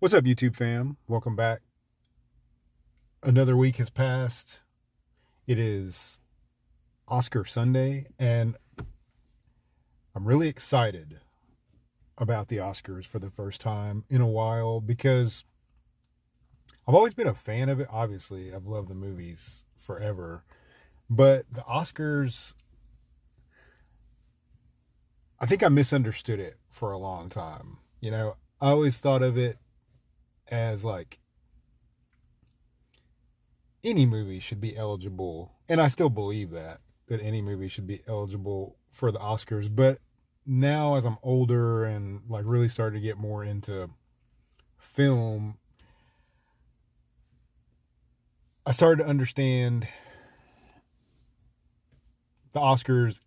What's up, YouTube fam? Welcome back. Another week has passed. It is Oscar Sunday, and I'm really excited about the Oscars for the first time in a while because I've always been a fan of it. Obviously, I've loved the movies forever, but the Oscars, I think I misunderstood it for a long time. I always thought of it as like any movie should be eligible, and I still believe that any movie should be eligible for the Oscars. But now, as I'm older and like really starting to get more into film, I started to understand the Oscars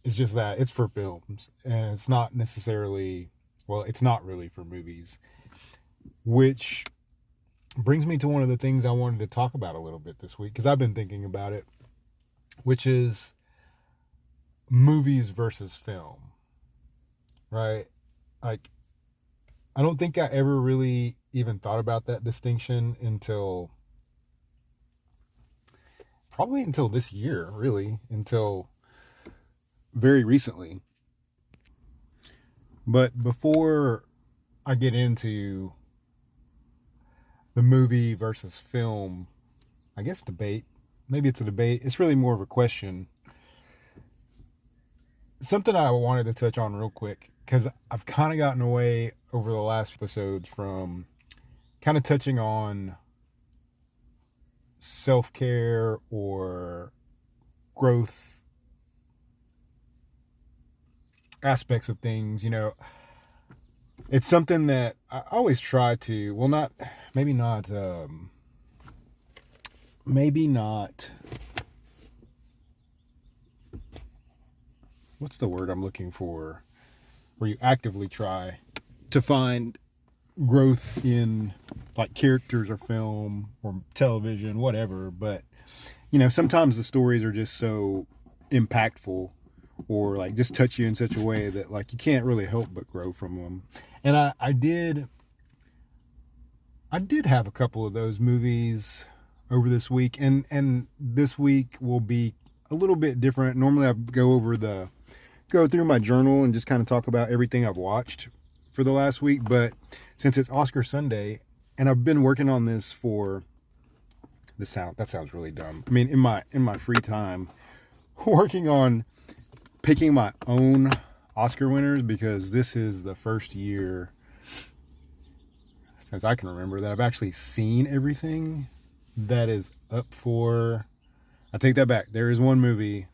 is just that it's for films, and it's not necessarily, well, it's not really for movies, which brings me to one of the things I wanted to talk about a little bit this week because I've been thinking about it, which is movies versus film, right? Like, I don't think I ever really even thought about that distinction until probably until this year, really, until very recently. But before I get into the movie versus film, I guess debate, maybe it's a debate, it's really more of a question. Something I wanted to touch on real quick, because I've kind of gotten away over the last episodes from kind of touching on self-care or growth aspects of things. It's something that I always try to, well, not, maybe not, what's the word I'm looking for? Where you actively try to find growth in like characters or film or television, whatever. But, sometimes the stories are just so impactful or like just touch you in such a way that like you can't really help but grow from them. And I did have a couple of those movies over this week, and this week will be a little bit different. Normally I go through my journal and just kind of talk about everything I've watched for the last week, but since it's Oscar Sunday and I've been working on this for that sounds really dumb. I mean, in my free time, working on picking my own Oscar winners, because this is the first year since I can remember that I've actually seen everything that is up for. I take that back. There is one movie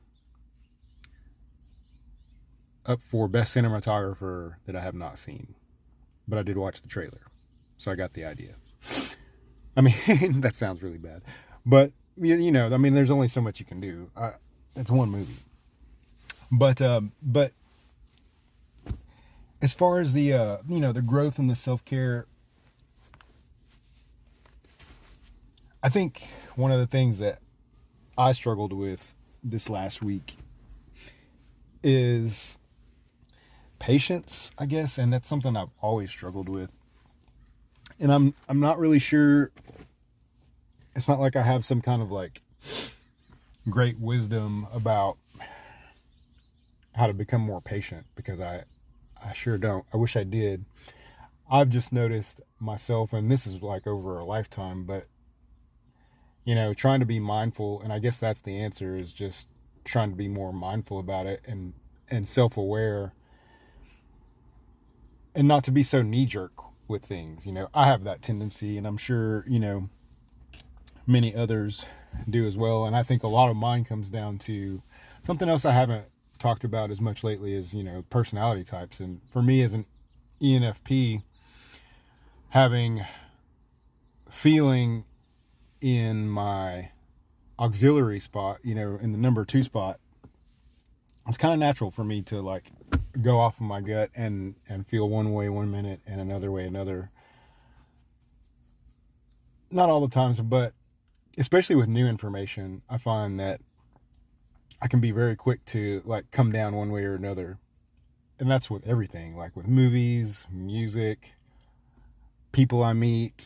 up for Best Cinematographer that I have not seen, but I did watch the trailer, so I got the idea. I mean, that sounds really bad, but I mean, there's only so much you can do. It's one movie, but as far as the the growth and the self-care, I think one of the things that I struggled with this last week is patience, I guess, and that's something I've always struggled with. And I'm not really sure. It's not like I have some kind of like great wisdom about how to become more patient, because I sure don't. I wish I did. I've just noticed myself, and this is like over a lifetime, but trying to be mindful, and I guess that's the answer, is just trying to be more mindful about it and self-aware, and not to be so knee-jerk with things. I have that tendency, and I'm sure many others do as well. And I think a lot of mine comes down to something else I haven't talked about as much lately, is personality types. And for me, as an ENFP, having feeling in my auxiliary spot, in the number 2 spot, it's kind of natural for me to like go off of my gut and feel one way one minute and another way another. Not all the times, but especially with new information, I find that I can be very quick to like come down one way or another. And that's with everything, like with movies, music, people I meet,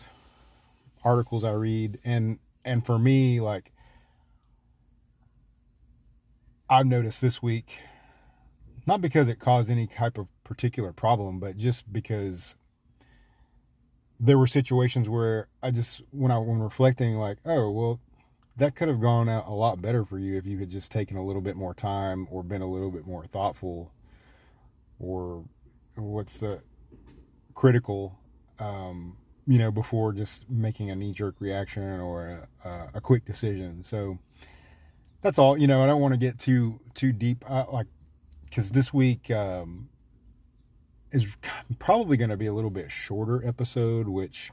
articles I read, and for me, like, I've noticed this week, not because it caused any type of particular problem, but just because there were situations where I just, when reflecting, like, oh, well, that could have gone out a lot better for you if you had just taken a little bit more time or been a little bit more thoughtful, or what's the critical, before just making a knee-jerk reaction or a quick decision. So that's all. I don't want to get too deep, because this week is probably going to be a little bit shorter episode, which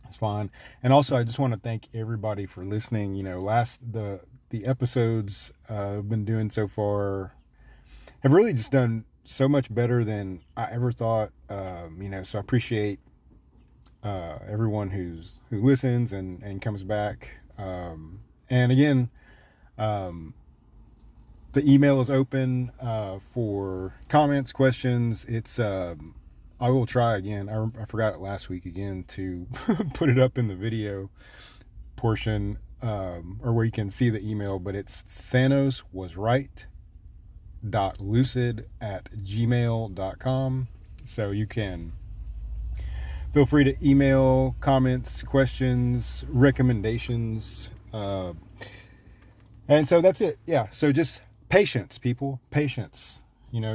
is fine. And also, I just want to thank everybody for listening. The episodes I've been doing so far have really just done so much better than I ever thought. So I appreciate everyone who listens and comes back. And again, the email is open for comments, questions. It's I will try again. I forgot it last week again to put it up in the video portion, or where you can see the email, but it's thanoswasright.lucid@gmail.com. So you can feel free to email comments, questions, recommendations. And so that's it. Yeah. So just patience, people. Patience.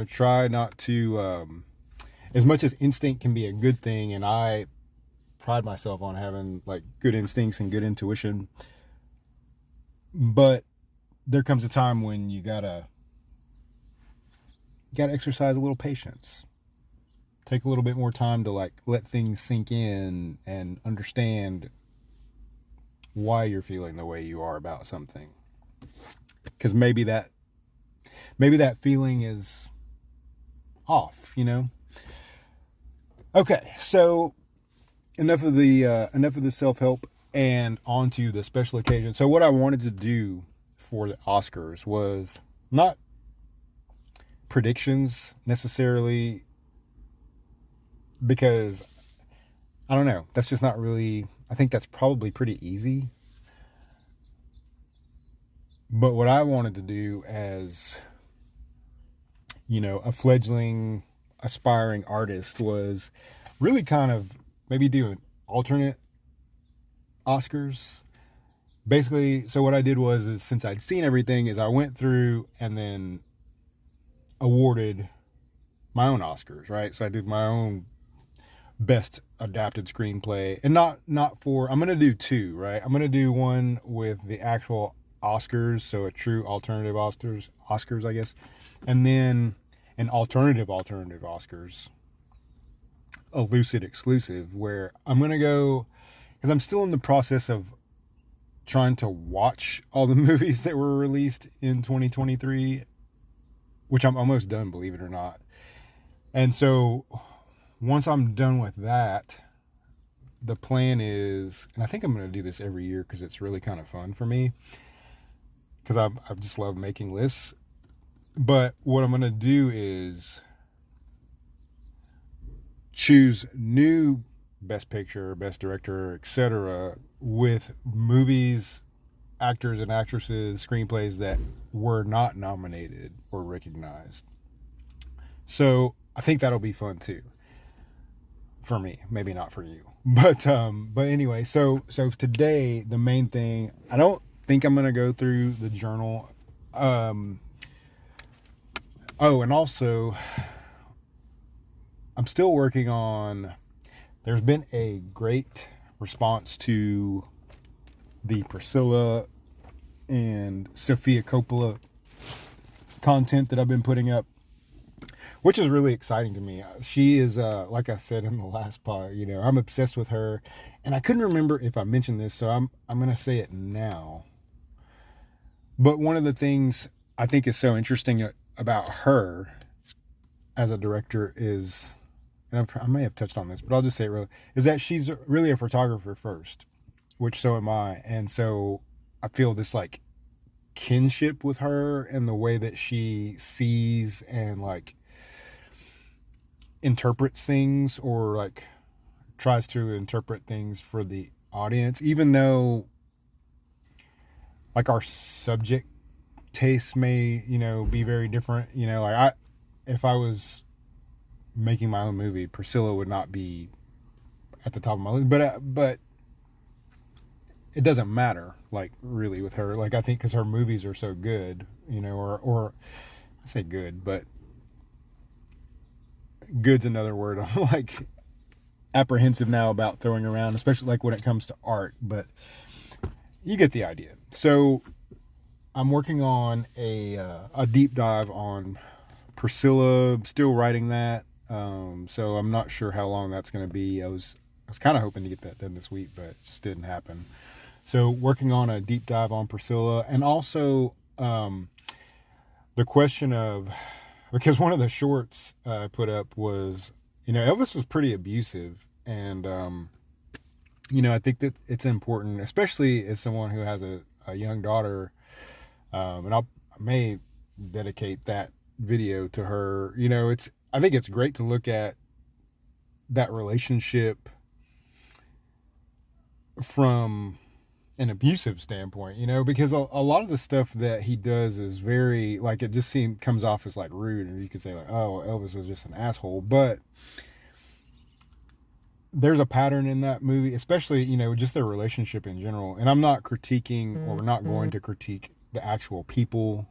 Try not to, as much as instinct can be a good thing, and I pride myself on having like good instincts and good intuition, but there comes a time when you gotta exercise a little patience. Take a little bit more time to like let things sink in and understand why you're feeling the way you are about something. Because maybe that feeling is off, Okay, so enough of the self-help and on to the special occasion. So what I wanted to do for the Oscars was not predictions necessarily, because I don't know, that's just not really, I think that's probably pretty easy. But what I wanted to do as, a fledgling, aspiring artist was really kind of maybe do an alternate Oscars. Basically, so what I did is since I'd seen everything, is I went through and then awarded my own Oscars, right? So I did my own best adapted screenplay, and not for, I'm going to do two, right? I'm going to do one with the actual Oscars, so a true alternative Oscars, I guess, and then an alternative Oscars, a Lucid exclusive, where I'm going to go, because I'm still in the process of trying to watch all the movies that were released in 2023, which I'm almost done, believe it or not. And so once I'm done with that, the plan is, and I think I'm going to do this every year because it's really kind of fun for me, because I just love making lists. But what I'm going to do is choose new Best Picture, Best Director, etc. with movies, actors and actresses, screenplays that were not nominated or recognized. So I think that'll be fun too. For me, maybe not for you. But anyway, so today the main thing, I don't think I'm gonna go through the journal. And also I'm still working on, there's been a great response to the Priscilla and Sofia Coppola content that I've been putting up, which is really exciting to me. She is, like I said in the last part, I'm obsessed with her, and I couldn't remember if I mentioned this, so I'm going to say it now. But one of the things I think is so interesting about her as a director is, and I may have touched on this, but I'll just say it really, is that she's really a photographer first, which so am I. And so I feel this like kinship with her and the way that she sees and like interprets things, or like tries to interpret things for the audience, even though like our subject tastes may, be very different. Like if I was making my own movie, Priscilla would not be at the top of my list, but it doesn't matter, like, really, with her. Like, I think because her movies are so good, or I say good, but good's another word I'm like apprehensive now about throwing around, especially like when it comes to art, but you get the idea. So I'm working on a deep dive on Priscilla, still writing that. So I'm not sure how long that's going to be. I was kind of hoping to get that done this week, but it just didn't happen. So working on a deep dive on Priscilla, and also the question of, because one of the shorts I put up was, Elvis was pretty abusive, and I think that it's important, especially as someone who has a young daughter, and I may dedicate that video to her. I think it's great to look at that relationship from an abusive standpoint, because a lot of the stuff that he does is very, like, it just comes off as like rude, and you could say like, oh, Elvis was just an asshole, but there's a pattern in that movie, especially, just their relationship in general. And I'm not critiquing, or not going to critique the actual people.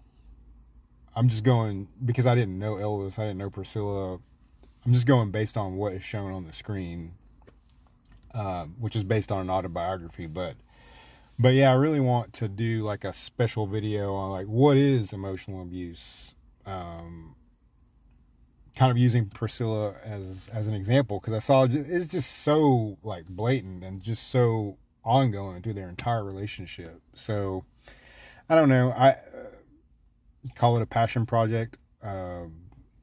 I'm just going, because I didn't know Elvis, I didn't know Priscilla. I'm just going based on what is shown on the screen, which is based on an autobiography. But yeah, I really want to do like a special video on like what is emotional abuse, kind of using Priscilla as an example, because I saw it's just so like blatant and just so ongoing through their entire relationship. So I don't know, I call it a passion project.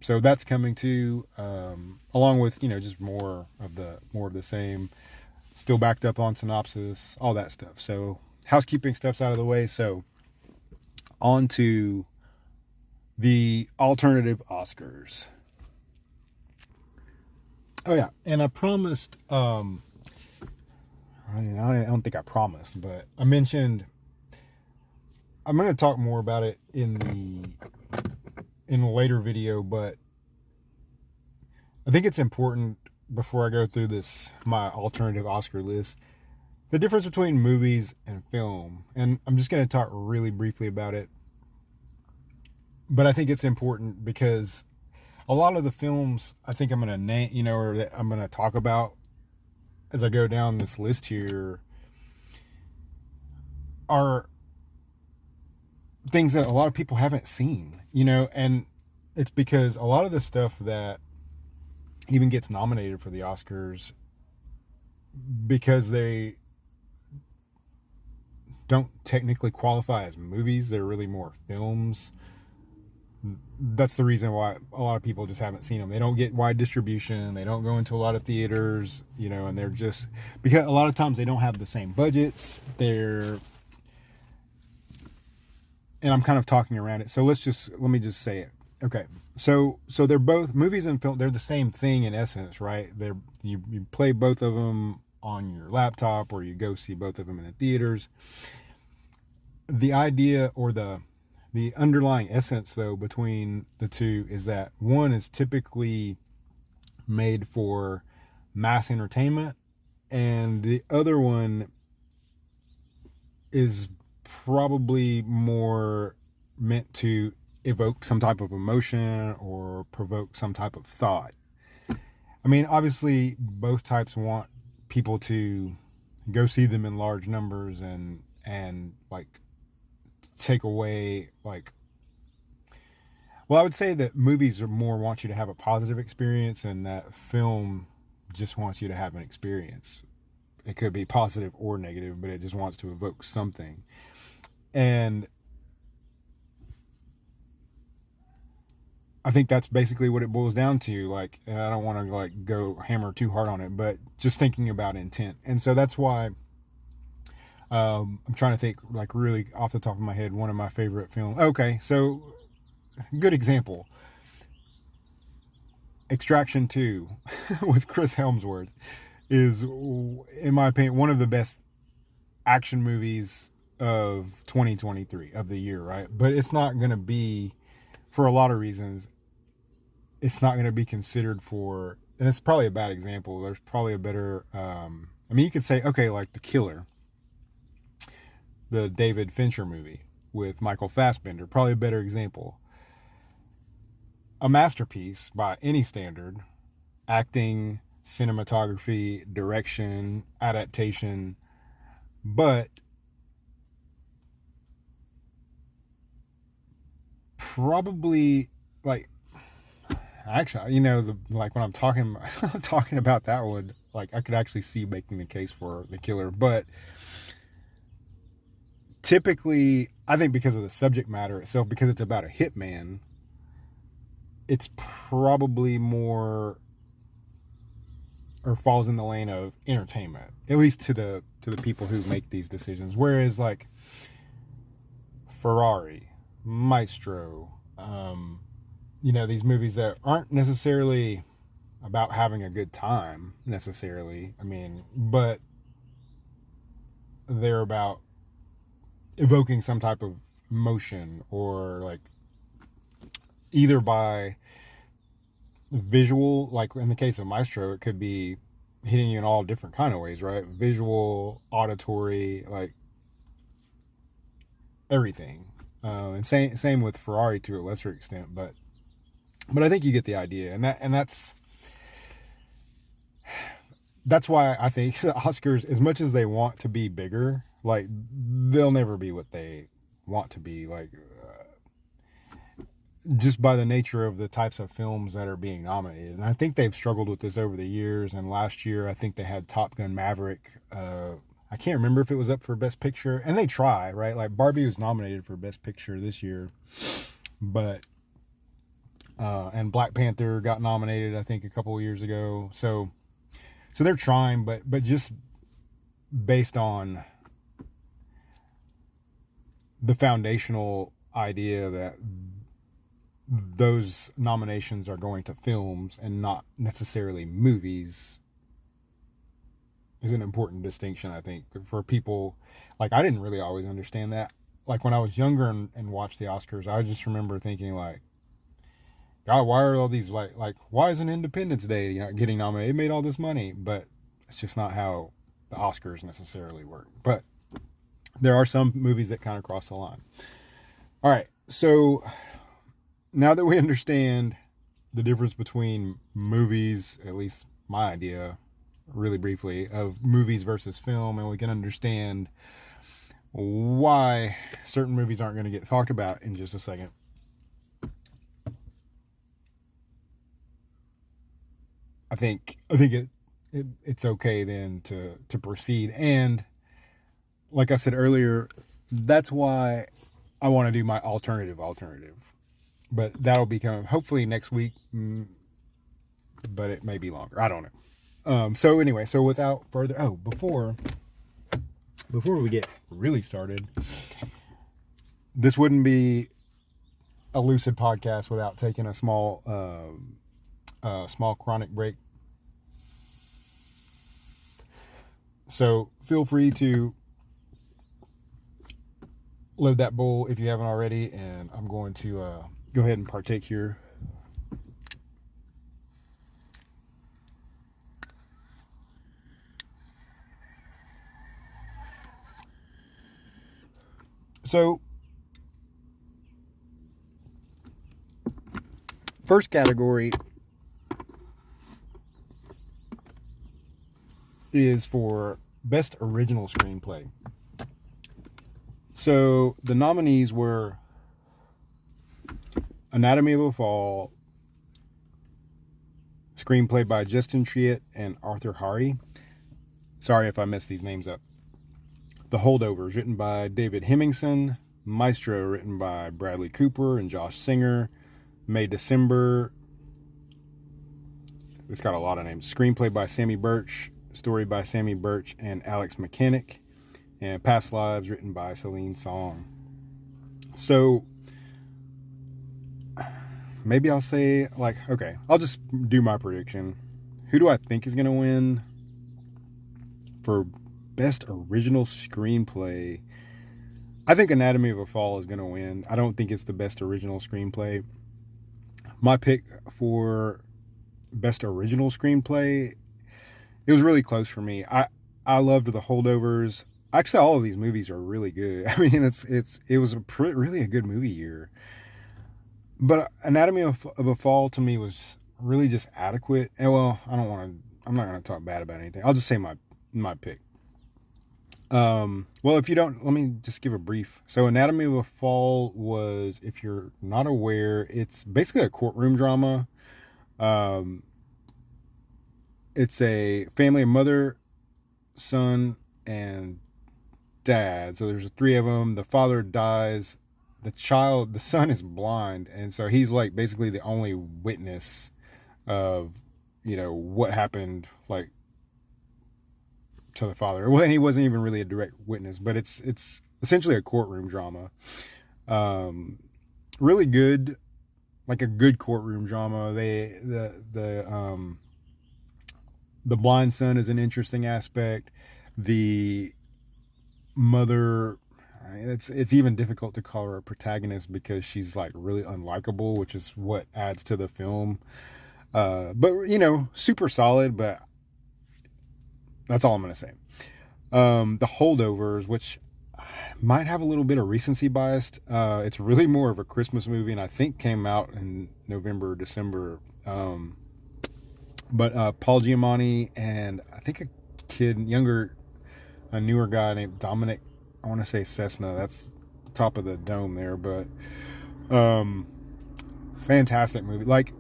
So that's coming too, along with just more of the same, still backed up on synopsis, all that stuff. So housekeeping stuff's out of the way. So on to the alternative Oscars. Oh yeah, and I promised, I don't think I promised, but I mentioned I'm going to talk more about it in a later video, but I think it's important, before I go through my alternative Oscar list, the difference between movies and film. And I'm just going to talk really briefly about it, but I think it's important because a lot of the films I think I'm going to name, or that I'm going to talk about as I go down this list here, are things that a lot of people haven't seen, and it's because a lot of the stuff that even gets nominated for the Oscars, because they don't technically qualify as movies, they're really more films. That's the reason why a lot of people just haven't seen them. They don't get wide distribution. They don't go into a lot of theaters, and they're just, because a lot of times they don't have the same budgets. And I'm kind of talking around it. So let me just say it. Okay. So they're both movies and film. They're the same thing in essence, right? You play both of them on your laptop, or you go see both of them in the theaters. The idea, or the underlying essence, though, between the two is that one is typically made for mass entertainment, and the other one is probably more meant to evoke some type of emotion or provoke some type of thought. I mean, obviously, both types want people to go see them in large numbers and like take away, like, well, I would say that movies want you to have a positive experience, and that film just wants you to have an experience. It could be positive or negative, but it just wants to evoke something. And I think that's basically what it boils down to. Like, and I don't want to like go hammer too hard on it, but just thinking about intent. And so that's why I'm trying to think, like, really off the top of my head, one of my favorite films. Okay, so good example. Extraction 2 with Chris Helmsworth is, in my opinion, one of the best action movies of 2023 of the year, right? But it's not going to be, for a lot of reasons, it's not going to be considered for, and it's probably a bad example. There's probably a better, you could say, okay, like The Killer, the David Fincher movie with Michael Fassbender, probably a better example. A masterpiece by any standard, acting, cinematography, direction, adaptation, but probably, like, actually, like when I'm talking talking about that one, like I could actually see making the case for The Killer, but typically, I think because of the subject matter itself, because it's about a hitman, it's probably more, or falls in the lane of entertainment, at least to the people who make these decisions. Whereas like Ferrari, Maestro, these movies that aren't necessarily about having a good time necessarily, but they're about evoking some type of emotion, or like either by visual, like in the case of Maestro, it could be hitting you in all different kind of ways, right? Visual, auditory, like everything. And same with Ferrari to a lesser extent, but I think you get the idea, and that's why I think the Oscars, as much as they want to be bigger, like they'll never be what they want to be, like just by the nature of the types of films that are being nominated. And I think they've struggled with this over the years. And last year, I think they had Top Gun Maverick. I can't remember if it was up for Best Picture, and they try, right? Like Barbie was nominated for Best Picture this year, but and Black Panther got nominated, I think, a couple of years ago. So they're trying, but just based on the foundational idea that those nominations are going to films and not necessarily movies is an important distinction, I think, for people. Like, I didn't really always understand that. Like, when I was younger and watched the Oscars, I just remember thinking, like, God, why are all these, like why isn't Independence Day getting nominated? It made all this money, but it's just not how the Oscars necessarily work. But there are some movies that kind of cross the line. All right, so now that we understand the difference between movies, at least my idea, really briefly, of movies versus film, and we can understand why certain movies aren't going to get talked about in just a second, I think it's okay then to proceed. And like I said earlier, that's why I want to do my alternative. But that'll be coming hopefully next week, but it may be longer. I don't know. So anyway, so without further, before we get really started, this wouldn't be a Lucid podcast without taking a small chronic break. So feel free to load that bowl if you haven't already, and I'm going to go ahead and partake here. So, first category is for Best Original Screenplay. So the nominees were Anatomy of a Fall, screenplay by Justin Triet and Arthur Hari. Sorry if I messed these names up. The Holdovers, written by David Hemmingson. Maestro, written by Bradley Cooper and Josh Singer. May December. It's got a lot of names. Screenplay by Sammy Birch. Story by Sammy Birch and Alex Mechanic. And Past Lives, written by Celine Song. So maybe I'll say, like, okay, I'll just do my prediction. Who do I think is going to win? for best original screenplay, I think Anatomy of a Fall is going to win. I don't think it's the best original screenplay. My pick for best original screenplay, it was really close for me. I loved The Holdovers. Actually, all of these movies are really good. I mean, it was really a good movie year. But Anatomy of a Fall to me was really just adequate. And well, I'm not going to talk bad about anything. I'll just say my pick. Well, if you don't, let me just give a brief. So Anatomy of a Fall was, if you're not aware, it's basically a courtroom drama. It's a family of mother, son, and dad. So there's three of them. The father dies. The son is blind. And so he's like basically the only witness of, what happened, like, to the father. Well, and he wasn't even really a direct witness, but it's essentially a courtroom drama. Really good, like a good courtroom drama. The blind son is an interesting aspect. The mother, it's even difficult to call her a protagonist because she's like really unlikable, which is what adds to the film. But super solid, but that's all I'm going to say. The Holdovers, which might have a little bit of recency bias. It's really more of a Christmas movie, and I think came out in November or December. But Paul Giamatti and I think a newer guy named Dominic, I want to say Cessna. That's top of the dome there, but fantastic movie. Like,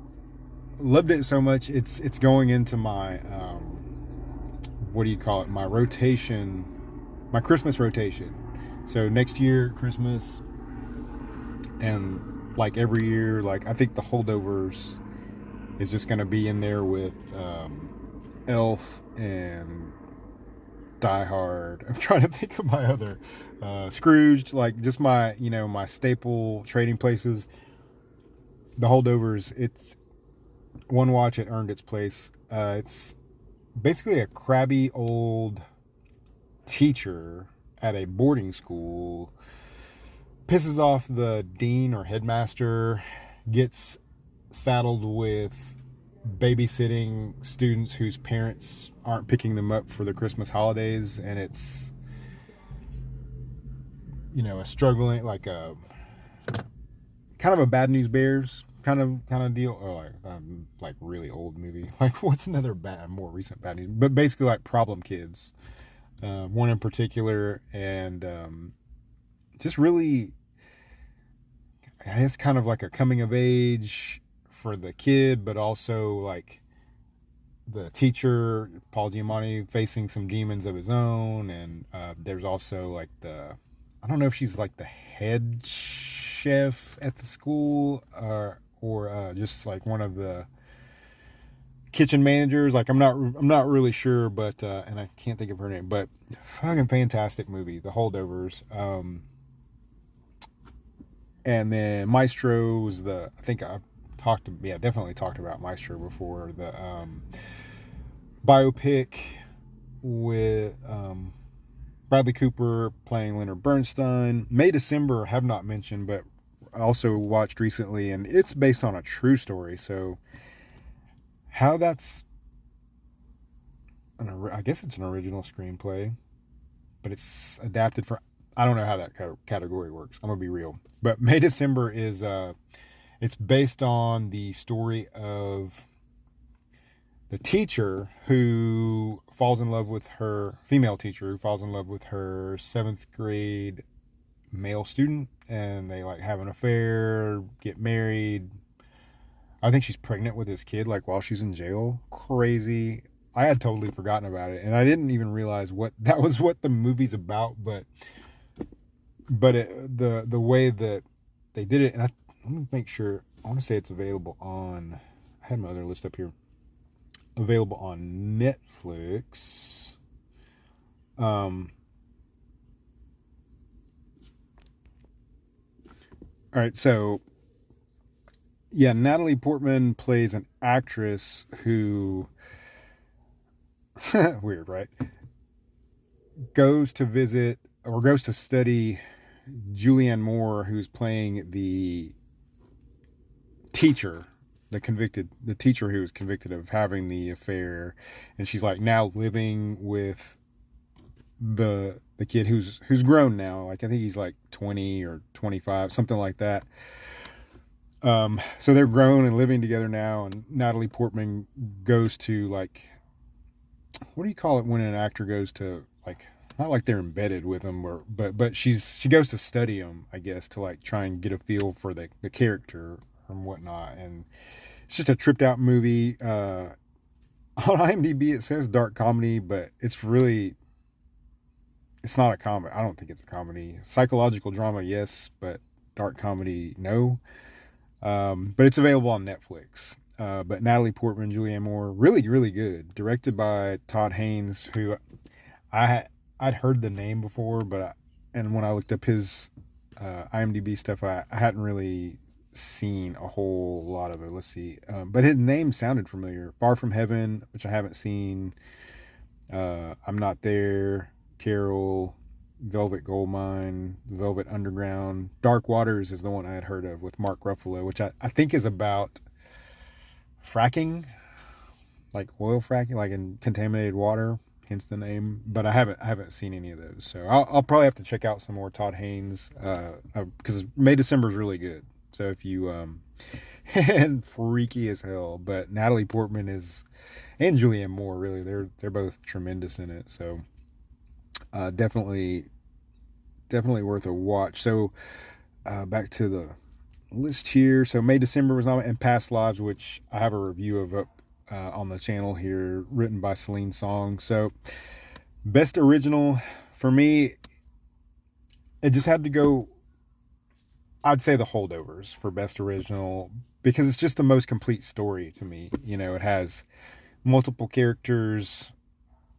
loved it so much. It's going into my what do you call it? My rotation, my Christmas rotation. So next year, Christmas, and like every year, like I think The Holdovers is just going to be in there with Elf and Die Hard. I'm trying to think of my other Scrooged, like just my my staple trading places. The Holdovers, it's one watch. It earned its place. It's basically a crabby old teacher at a boarding school, pisses off the dean or headmaster, gets saddled with babysitting students whose parents aren't picking them up for the Christmas holidays, and it's a struggling, like a kind of a Bad News Bears kind of deal, or like really old movie. Like, what's another more recent Bad News? But basically, like Problem Kids, one in particular, and just really, I guess, kind of like a coming of age for the kid, but also like the teacher, Paul Giamatti, facing some demons of his own, and there's also like I don't know if she's like the head chef at the school, or just like one of the kitchen managers. Like I'm not really sure, but and I can't think of her name, but fucking fantastic movie, The Holdovers. And then Maestro was I think I've definitely talked about Maestro before, the biopic with Bradley Cooper playing Leonard Bernstein. May December, have not mentioned, but I also watched recently, and it's based on a true story. So how that's I guess it's an original screenplay, but it's adapted for, I don't know how that category works. I'm gonna be real. But May December is it's based on the story of the teacher who falls in love with her female teacher who falls in love with her 7th grade male student, and they like have an affair, get married. I think she's pregnant with his kid, like while she's in jail. Crazy. I had totally forgotten about it, and I didn't even realize what the movie's about. But the way that they did it, and let me make sure. I want to say it's available on. I had my other list up here. Available on Netflix. All right, so yeah, Natalie Portman plays an actress who weird, right? goes to visit or goes to study Julianne Moore, who's playing the teacher, the teacher who was convicted of having the affair, and she's like now living with the kid who's grown now. Like I think he's like 20 or 25, something like that. So they're grown and living together now, and Natalie Portman goes to like, what do you call it when an actor goes to like, not like they're embedded with them, or but she goes to study them, I guess, to like try and get a feel for the character and whatnot. And it's just a tripped out movie. On IMDb it says dark comedy, but it's not a comedy. I don't think it's a comedy. Psychological drama, yes, but dark comedy, no. But it's available on Netflix. But Natalie Portman, Julianne Moore, really, really good. Directed by Todd Haynes, who I'd heard the name before, and when I looked up his IMDb stuff, I hadn't really seen a whole lot of it. Let's see. But his name sounded familiar. Far From Heaven, which I haven't seen. I'm Not There. Carol, Velvet Goldmine, Velvet Underground. Dark Waters is the one I had heard of with Mark Ruffalo, which I think is about fracking, like oil fracking, like in contaminated water, hence the name. But I haven't seen any of those, so I'll probably have to check out some more Todd Haynes, because May December is really good. So if you and freaky as hell, but Natalie Portman and Julianne Moore, really, they're both tremendous in it. So definitely worth a watch. So back to the list here. So May December was nominated, and Past Lives, which I have a review of up on the channel here, written by Celine Song. So best original for me, it just had to go, I'd say, The Holdovers for best original, because it's just the most complete story to me. You know, it has multiple characters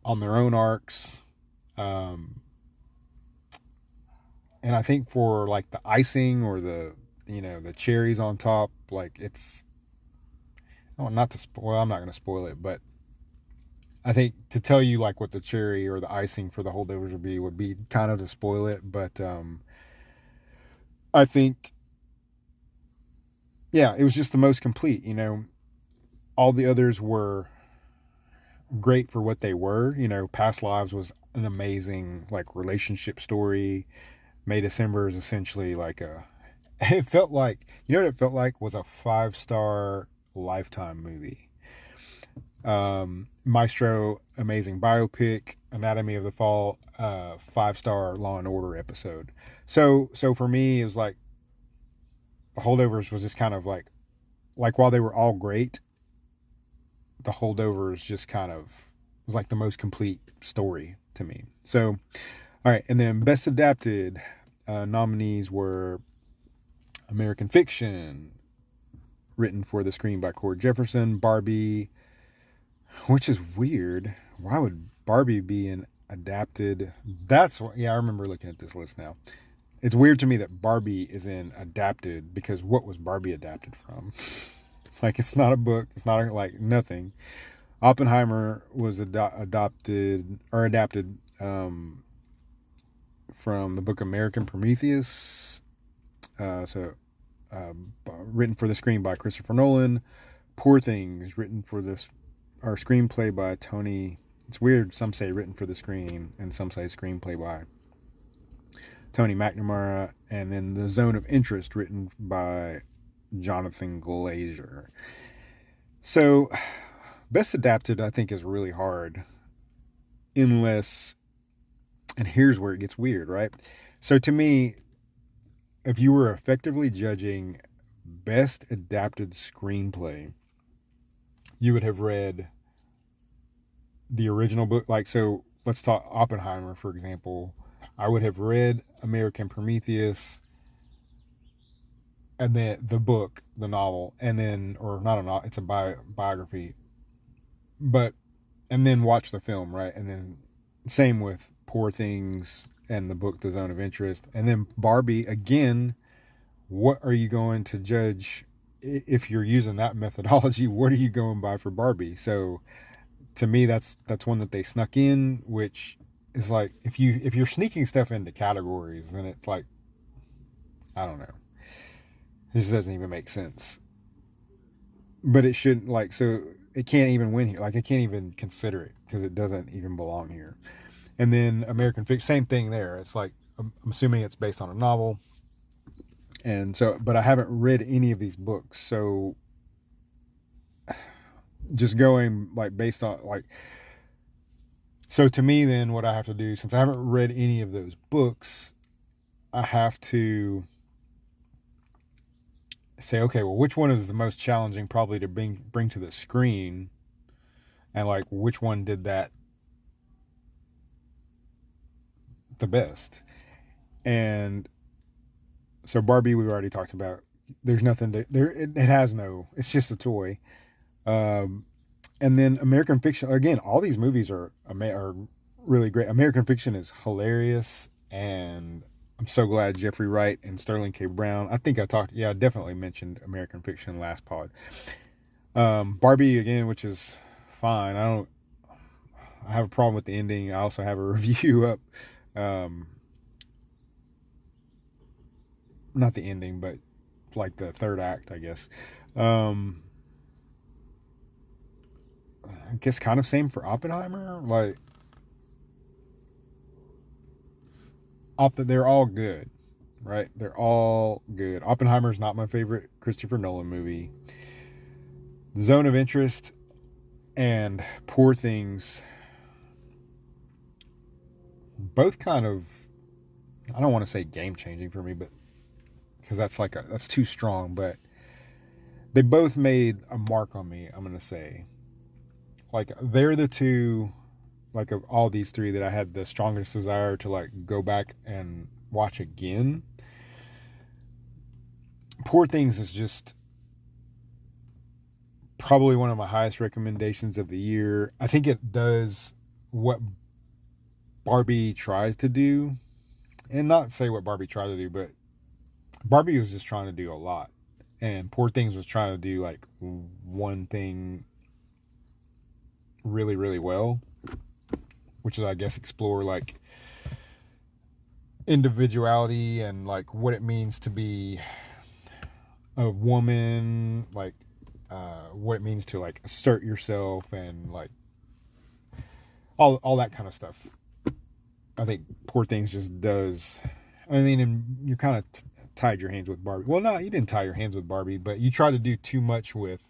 on their own arcs. And I think for like the icing or the cherries on top, like it's, oh, not to spoil, I'm not going to spoil it, but I think to tell you like what the cherry or the icing for The Holdovers would be kind of to spoil it. But I think, yeah, it was just the most complete. You know, all the others were great for what they were. You know, Past Lives was an amazing like relationship story. May December is essentially like it felt like, you know what it felt like was a 5-star Lifetime movie. Maestro, amazing biopic. Anatomy of the Fall, 5-star Law and Order episode. So for me, it was like The Holdovers was just kind of like while they were all great, The Holdovers just kind of was like the most complete story to me. So, all right. And then best adapted nominees were American Fiction, written for the screen by Cord Jefferson. Barbie, which is weird. Why would Barbie be an adapted? That's what, yeah, I remember looking at this list now. It's weird to me that Barbie is in adapted, because what was Barbie adapted from? Like, it's not a book. It's not like nothing. Oppenheimer was adapted from the book American Prometheus. Written for the screen by Christopher Nolan. Poor Things, written for this, or screenplay by Tony. It's weird. Some say written for the screen, and some say screenplay by Tony McNamara. And then The Zone of Interest, written by Jonathan Glazer. So, best adapted, I think, is really hard, unless, and here's where it gets weird, right? So to me, if you were effectively judging best adapted screenplay, you would have read the original book. Like, so let's talk Oppenheimer, for example. I would have read American Prometheus, and then the book, the novel, and then, or not a novel, it's a biography, and then watch the film, right? And then same with Poor Things and the book, The Zone of Interest. And then Barbie, again, what are you going to judge? If you're using that methodology, what are you going by for Barbie? So to me, that's one that they snuck in, which is like, if you're sneaking stuff into categories, then it's like, I don't know. It just doesn't even make sense. But it shouldn't, like, so it can't even win here. Like, I can't even consider it because it doesn't even belong here. And then American Fiction, same thing there. It's like, I'm assuming it's based on a novel. And so, but I haven't read any of these books. So just going like based on like, so to me, then what I have to do, since I haven't read any of those books, I have to say, okay, well, which one is the most challenging probably to bring to the screen, and like which one did that the best. And so Barbie, we've already talked about. There's nothing to there. It has no. It's just a toy. And then American Fiction. Again, all these movies are really great. American Fiction is hilarious, and I'm so glad Jeffrey Wright and Sterling K. Brown. I think I definitely mentioned American Fiction last pod. Barbie again, which is fine. I have a problem with the ending. I also have a review up. Not the ending, but like the third act, I guess. I guess kind of same for Oppenheimer. Like, they're all good, right? They're all good. Oppenheimer's not my favorite Christopher Nolan movie. The Zone of Interest and Poor Things, both kind of, I don't want to say game changing for me, but because that's too strong, but they both made a mark on me, I'm going to say. Like, they're the two, like, of all these three that I had the strongest desire to, like, go back and watch again. Poor Things is just probably one of my highest recommendations of the year. I think it does what Barbie tries to do, and not say what Barbie tried to do, but Barbie was just trying to do a lot, and Poor Things was trying to do like one thing really, really well, which is, I guess, explore like individuality and like what it means to be a woman, like what it means to like assert yourself, and like all that kind of stuff. I think Poor Things just does. I mean, and you kind of tied your hands with Barbie. Well, no, you didn't tie your hands with Barbie, but you try to do too much with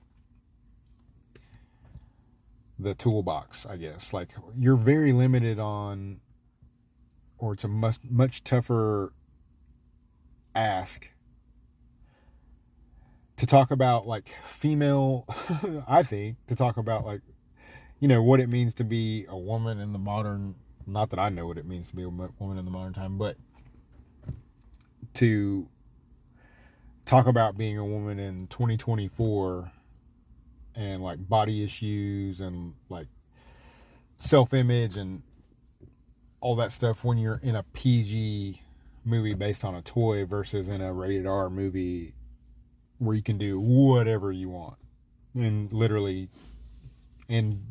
the toolbox, I guess. Like, you're very limited on, or it's a much tougher ask to talk about like female, I think, to talk about like, what it means to be a woman in the modern, not that I know what it means to be a woman in the modern time, but to talk about being a woman in 2024 and like body issues and like self-image and all that stuff when you're in a PG movie based on a toy versus in a rated R movie where you can do whatever you want. And literally, and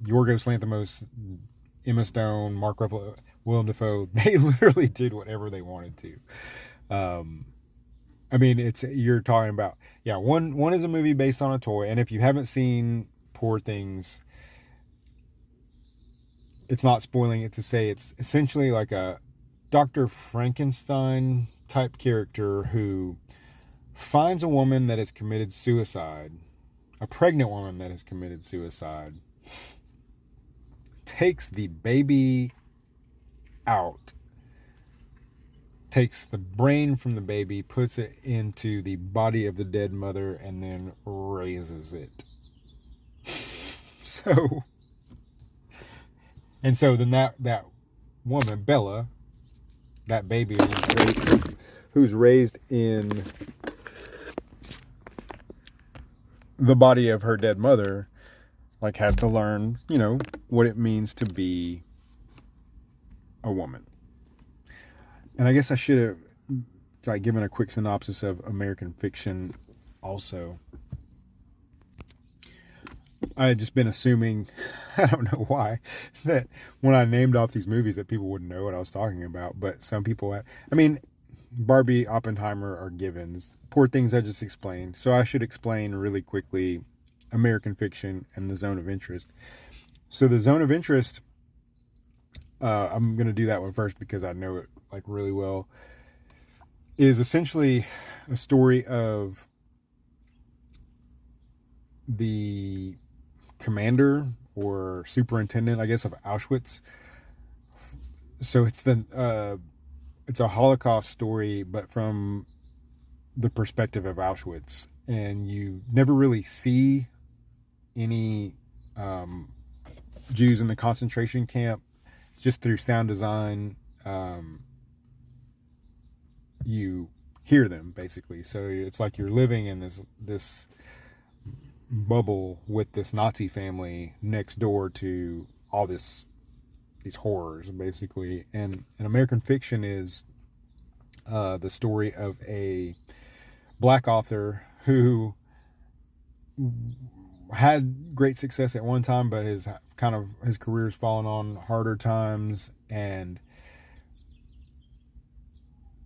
Yorgos Lanthimos, Emma Stone, Mark Ruffalo, Willem Dafoe, they literally did whatever they wanted to. I mean, you're talking about, one is a movie based on a toy, and if you haven't seen Poor Things, it's not spoiling it to say it's essentially like a Dr. Frankenstein type character who finds a woman that has committed suicide, a pregnant woman that has committed suicide, takes the baby out, takes the brain from the baby, puts it into the body of the dead mother, and then raises it. So then that woman, Bella, that baby who's raised in the body of her dead mother, like, has to learn, what it means to be a woman. And I guess I should have like given a quick synopsis of American Fiction also. I had just been assuming, I don't know why, that when I named off these movies that people wouldn't know what I was talking about. But some people, I mean, Barbie, Oppenheimer are givens. Poor Things I just explained. So I should explain really quickly American Fiction and The Zone of Interest. So The Zone of Interest, I'm going to do that one first because I know it like really well, is essentially a story of the commander or superintendent, I guess, of Auschwitz. So it's a Holocaust story, but from the perspective of Auschwitz, and you never really see any Jews in the concentration camp. It's just through sound design. You hear them basically, so it's like you're living in this bubble with this Nazi family next door to all these horrors basically. And American Fiction is the story of a black author who had great success at one time, but his career's fallen on harder times, and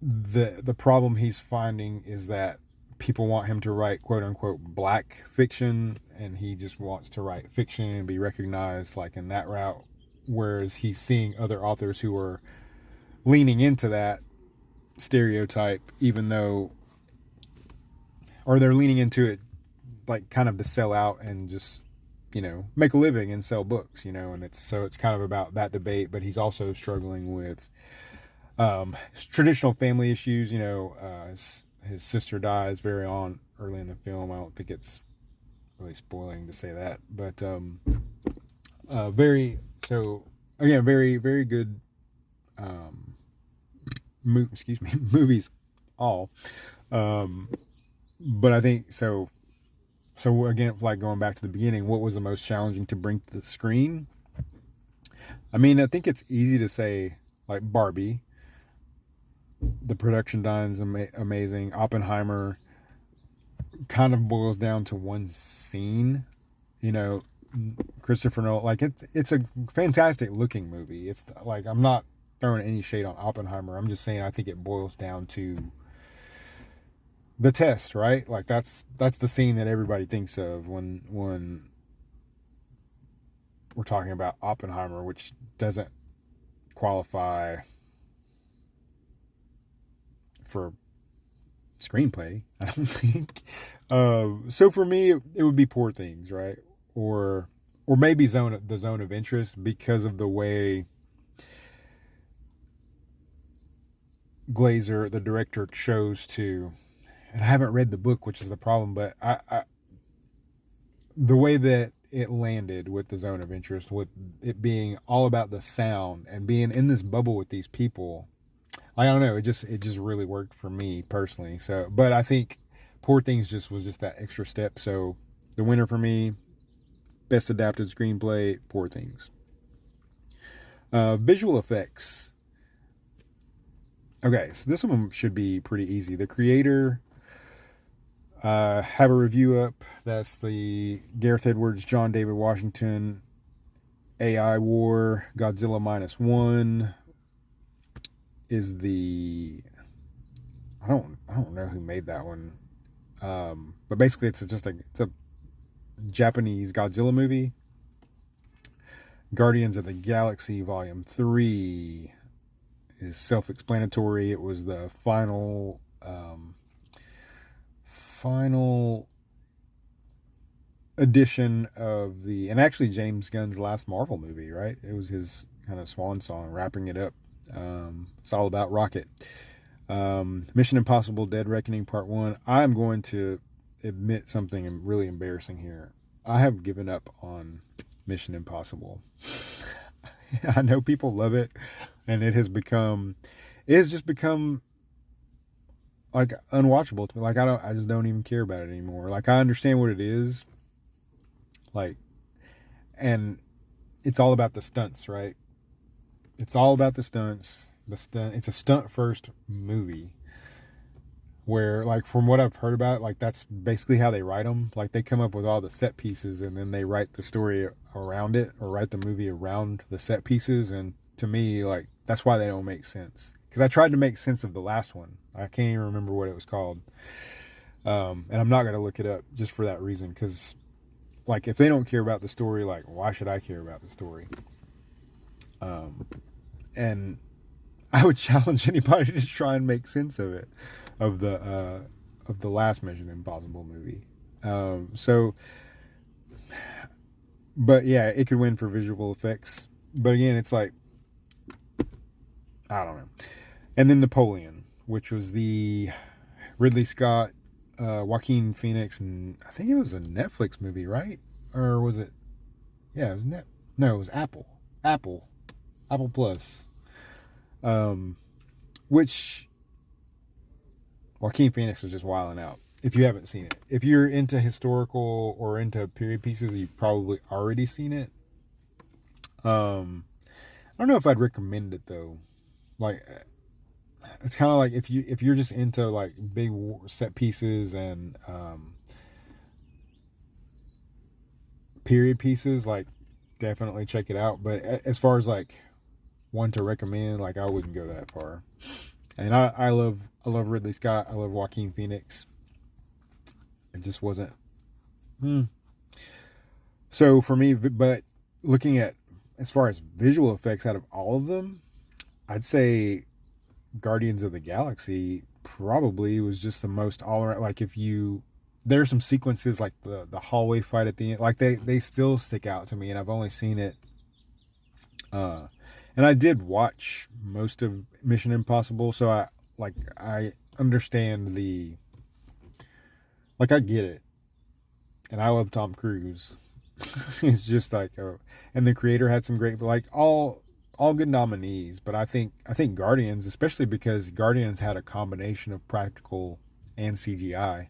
the problem he's finding is that people want him to write quote unquote black fiction, and he just wants to write fiction and be recognized like in that route, whereas he's seeing other authors who are leaning into that stereotype, even though, or they're leaning into it like kind of to sell out and just, you know, make a living and sell books, you know. And it's kind of about that debate, but he's also struggling with traditional family issues, you know. His sister dies very early in the film. I don't think it's really spoiling to say that, but very very good movies all. But I think so again, like going back to the beginning, what was the most challenging to bring to the screen? I mean, I think it's easy to say like Barbie. The production design is amazing. Oppenheimer kind of boils down to one scene, you know. Christopher Nolan, like it's a fantastic looking movie. It's like, I'm not throwing any shade on Oppenheimer. I'm just saying I think it boils down to the test, right? Like that's the scene that everybody thinks of when we're talking about Oppenheimer, which doesn't qualify for screenplay, I don't think. So for me, it would be Poor Things, right? Or maybe the Zone of Interest, because of the way Glazer, the director, chose to. And I haven't read the book, which is the problem, but the way that it landed with the Zone of Interest, with it being all about the sound and being in this bubble with these people, I don't know, it just really worked for me personally. So, but I think Poor Things was just that extra step. So the winner for me, best adapted screenplay, Poor Things. Visual effects. Okay, so this one should be pretty easy. The creator, have a review up. That's the Gareth Edwards, John David Washington, AI War, Godzilla -1 is the, I don't know who made that one. But basically it's a Japanese Godzilla movie. Guardians of the Galaxy Volume 3 is self-explanatory. It was the final edition of and actually James Gunn's last Marvel movie, right? It was his kind of swan song, wrapping it up. It's all about Rocket. Mission Impossible Dead Reckoning Part 1. I'm going to admit something really embarrassing here. I have given up on Mission Impossible. I know people love it, and it has just become like unwatchable to me. Like I just don't even care about it anymore. Like I understand what it is, like, and it's all about the stunts, right? It's all about the stunts. It's a stunt first movie, where, like, from what I've heard about it, like, that's basically how they write them. Like, they come up with all the set pieces and then they write the story around it, or write the movie around the set pieces. And to me, like, that's why they don't make sense. Because I tried to make sense of the last one. I can't even remember what it was called. And I'm not going to look it up just for that reason. Because, like, if they don't care about the story, like, why should I care about the story? And I would challenge anybody to try and make sense of it, of the last Mission Impossible movie. But yeah, it could win for visual effects. But again, it's like, I don't know. And then Napoleon, which was the Ridley Scott, Joaquin Phoenix, and I think it was a Netflix movie, right? Or was it? Yeah, it was No, it was Apple Plus. Which Joaquin Phoenix was just wilding out. If you haven't seen it, if you're into historical or into period pieces, you've probably already seen it. I don't know if I'd recommend it though. Like, it's kind of like if you're just into like big set pieces and period pieces, like, definitely check it out. But as far as like one to recommend, like, I wouldn't go that far. And I love Ridley Scott. I love Joaquin Phoenix. It just wasn't. So for me, but looking at as far as visual effects out of all of them, I'd say Guardians of the Galaxy probably was just the most all around. Like, there's some sequences like the hallway fight at the end, like they still stick out to me, and I've only seen it. And I did watch most of Mission Impossible, so I understand I get it. And I love Tom Cruise. It's just like, and the creator had some great, like, all good nominees. But I think Guardians, especially because Guardians had a combination of practical and CGI.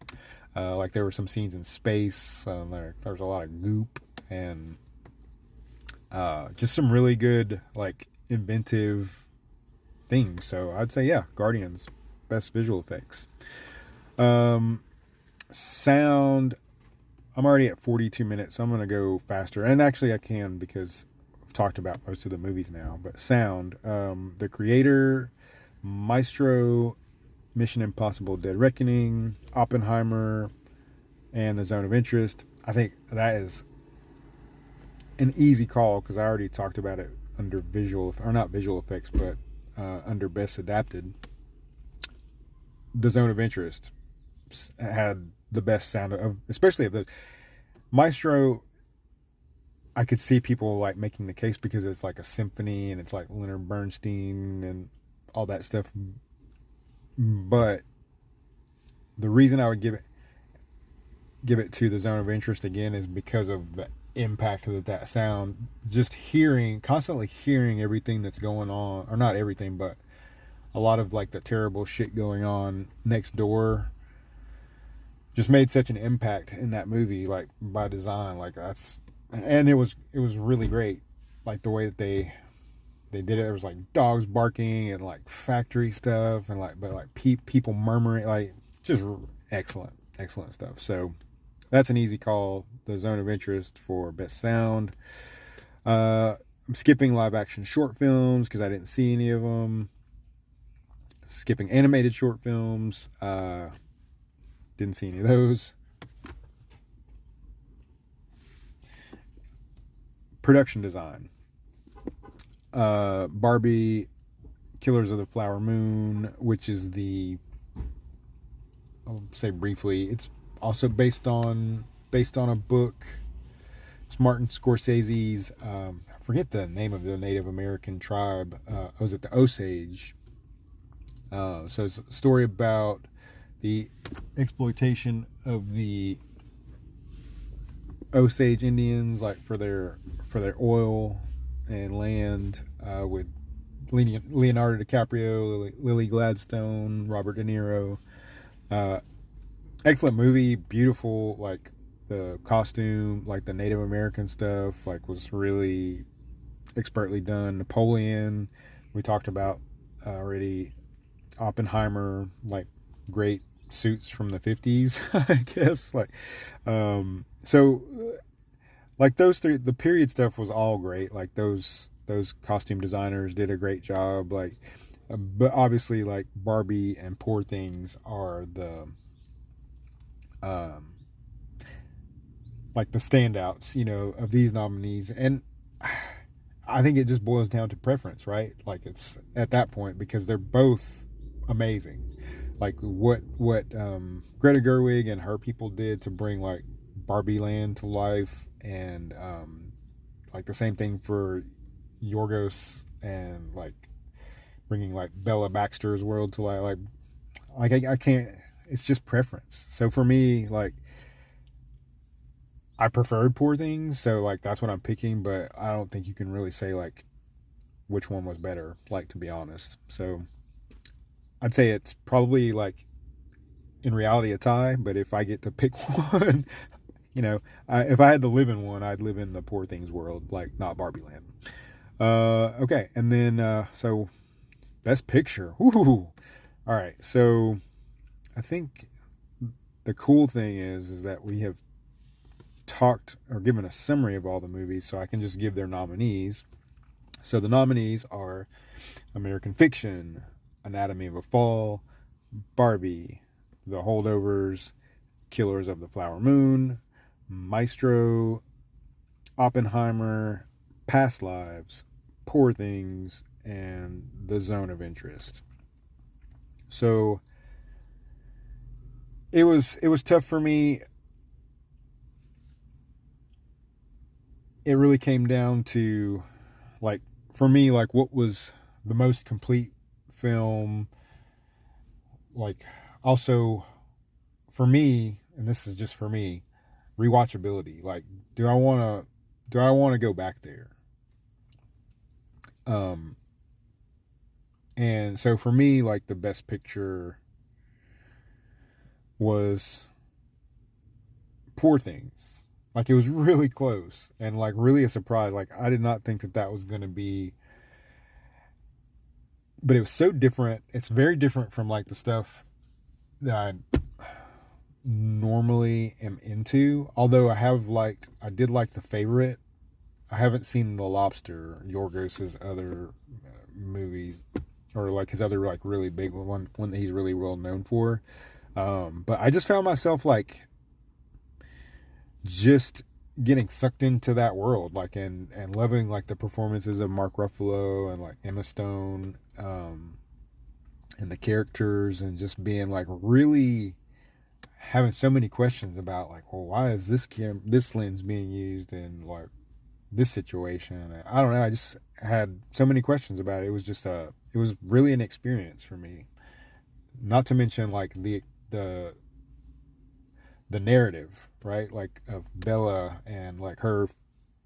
Like, there were some scenes in space. There was a lot of goop and just some really good, like, inventive things. So I'd say, yeah, Guardians, best visual effects. Sound, I'm already at 42 minutes, so I'm going to go faster. And actually I can, because I've talked about most of the movies now. But sound, the creator, Maestro, Mission Impossible Dead Reckoning, Oppenheimer, and The Zone of Interest. I think that is an easy call, because I already talked about it under not visual effects, but under best adapted. The Zone of Interest had the best sound of, especially of the Maestro. I could see people like making the case because it's like a symphony and it's like Leonard Bernstein and all that stuff. But the reason I would give it to The Zone of Interest again is because of the impact of that sound. Just constantly hearing everything that's going on, or not everything, but a lot of like the terrible shit going on next door, just made such an impact in that movie, like, by design. Like, and it was really great, like the way that they did it. There was like dogs barking and like factory stuff and like, but like people murmuring, like, just excellent stuff. So that's an easy call. The Zone of Interest for best sound. I'm skipping live action short films because I didn't see any of them. Skipping animated short films. Didn't see any of those. Production design. Barbie, Killers of the Flower Moon, which is I'll say briefly, it's also based on a book. It's Martin Scorsese's, I forget the name of the Native American tribe. Was it the Osage? So it's a story about the exploitation of the Osage Indians, like, for their oil and land, with Leonardo DiCaprio, Lily Gladstone, Robert De Niro. Excellent movie, beautiful. Like, the costume, like the Native American stuff, like, was really expertly done. Napoleon, we talked about already. Oppenheimer, like, great suits from the 50s, I guess. Like, so like those three, the period stuff was all great. Like those costume designers did a great job. Like, but obviously like Barbie and Poor Things are the, like the standouts, you know, of these nominees. And I think it just boils down to preference, right? Like it's at that point, because they're both amazing. Like what Greta Gerwig and her people did to bring like Barbie Land to life, and like the same thing for Yorgos, and like bringing like Bella Baxter's world to life. Like I can't. It's just preference. So for me, like I preferred Poor Things, so like that's what I'm picking. But I don't think you can really say like which one was better. Like, to be honest, so I'd say it's probably like in reality a tie. But if I get to pick one, you know, if I had to live in one, I'd live in the Poor Things world, like not Barbie Land. Okay, and then so Best Picture. Ooh. All right, so I think the cool thing is that we have talked or given a summary of all the movies, so I can just give their nominees. So the nominees are American Fiction, Anatomy of a Fall, Barbie, The Holdovers, Killers of the Flower Moon, Maestro, Oppenheimer, Past Lives, Poor Things, and The Zone of Interest. So it was tough for me. It really came down to, like, for me, like what was the most complete film. Like, also for me, and this is just for me, rewatchability. Like, do I want to go back there? And so for me, like the Best Picture was Poor Things. Like, it was really close, and like really a surprise. Like, I did not think that was going to be, but it was so different. It's very different from like the stuff that I normally am into. Although I did like The Favorite. I haven't seen The Lobster, Yorgos's other movie, or like his other like really big one that he's really well known for. But I just found myself like just getting sucked into that world, like, and loving like the performances of Mark Ruffalo and like Emma Stone, and the characters, and just being like really having so many questions about like, well, why is this lens being used in like this situation? I don't know. I just had so many questions about it. It was just it was really an experience for me. Not to mention like the narrative, right? Like of Bella and like her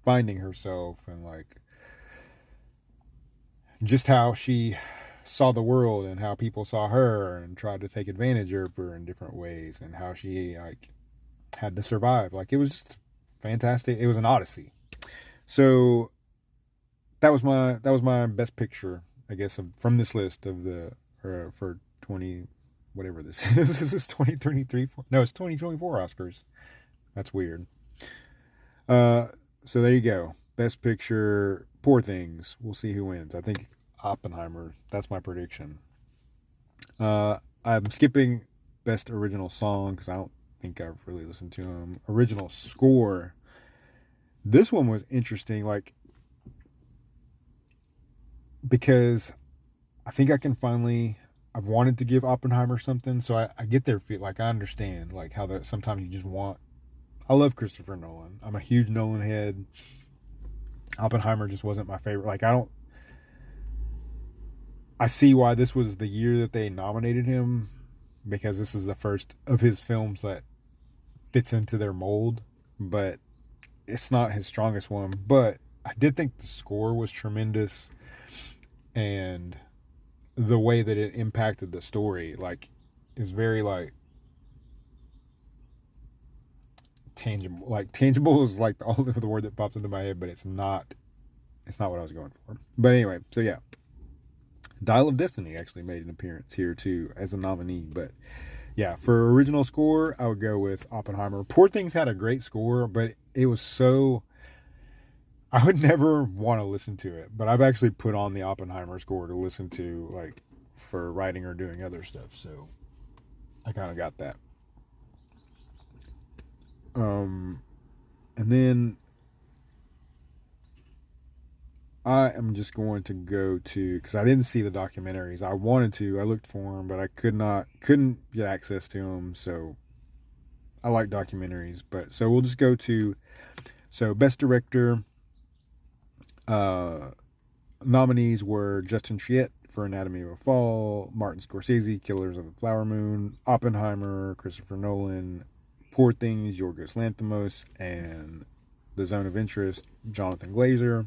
finding herself, and like just how she saw the world and how people saw her and tried to take advantage of her in different ways, and how she like had to survive. Like, it was just fantastic. It was an odyssey. So that was my Best Picture, I guess, from this list of the for 20 whatever this is. This is 2023. No, it's 2024 Oscars. That's weird. So there you go. Best Picture, Poor Things. We'll see who wins. I think Oppenheimer. That's my prediction. I'm skipping Best Original Song because I don't think I've really listened to them. Original Score. This one was interesting, like, because I think I can finally. I've wanted to give Oppenheimer something, so I get their feel. Like, I understand like how that sometimes you just want. I love Christopher Nolan. I'm a huge Nolan head. Oppenheimer just wasn't my favorite. Like, I see why this was the year that they nominated him, because this is the first of his films that fits into their mold, but it's not his strongest one. But I did think the score was tremendous, and the way that it impacted the story, like, is very like tangible. Like, tangible is like the word that pops into my head, but it's not what I was going for. But anyway, so yeah, Dial of Destiny actually made an appearance here too as a nominee. But Yeah, for original score, I would go with Oppenheimer. Poor Things had a great score, but it was so... I would never want to listen to it, but I've actually put on the Oppenheimer score to listen to, like, for writing or doing other stuff, so I kind of got that. And then I am just going to go to, because I didn't see the documentaries. I wanted to. I looked for them, but I couldn't get access to them. So I like documentaries, but so we'll just go to, so best director nominees were Justin Triet for Anatomy of a Fall, Martin Scorsese, Killers of the Flower Moon, Oppenheimer, Christopher Nolan, Poor Things, Yorgos Lanthimos, and The Zone of Interest, Jonathan Glazer.